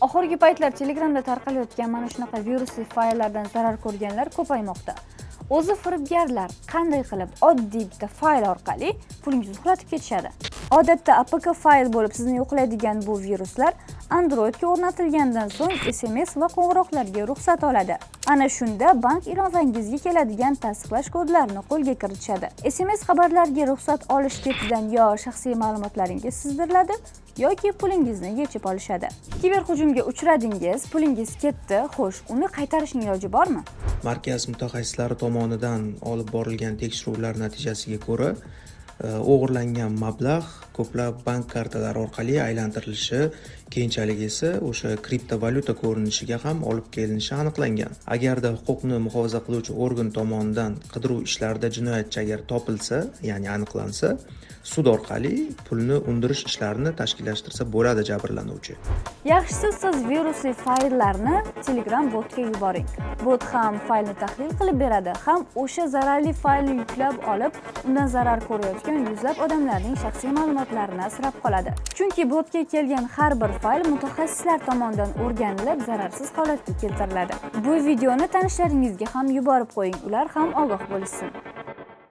Oxirgi paytlar Telegramda tarqalayotgan mana shunaqa virusli fayllardan zarar ko'rganlar ko'paymoqda. O'zi firibgarlar qanday qilib oddiy bitta fayl orqali pulingizni uxlatib ketishadi? Odatda APK fayl bo'lib sizni yo'qlaydigan bu viruslar Androidga o'rnatilgandan so'ng SMS va qo'ng'iroqlarga ruxsat oladi. Ana shunda bank ilovangizga keladigan tasdiqlash kodlarini qo'lga kiritishadi. SMS xabarlarga ruxsat olish ketidan yo shaxsiy ma'lumotlaringiz sizdiriladi yoki pulingizni yechib olishadi. Kiberhujumga uchradingiz, pulingiz ketdi, xo'sh, uni qaytarishning iloji bormi? Markaz mutaxassislari tomonidan olib borilgan tekshiruvlar natijasiga ko'ra, o'g'irlangan mablag' ko'plab bank kartalari orqali aylantirilishi, keyinchalik esa o'sha kriptovalyuta ko'rinishiga ham olib kelinishi aniqlangan. Agarda huquqni muhofaza qiluvchi organ tomonidan qidiruv ishlarida jinoyatchi agar topilsa, ya'ni aniqlansa, sud orqali pulni undirish ishlarini tashkillashtirsa bo'ladi jabrlanuvchi. Yaxshisi siz virusli fayllarni Telegram botga yuboring. Bot ham faylni tahlil qilib beradi, ham o'sha zararli faylni yuklab olib, undan zarar ko'rayotgan yuzlab odamlarning shaxsiy ma'lumotlarini asrab qoladi. Chunki botga kelgan har bir fayl mutaxassislar tomonidan o'rganilib, zararsiz holatga keltiriladi. Bu videoni tanishlaringizga ham yuborib qo'ying, ular ham ogoh bo'lishsin.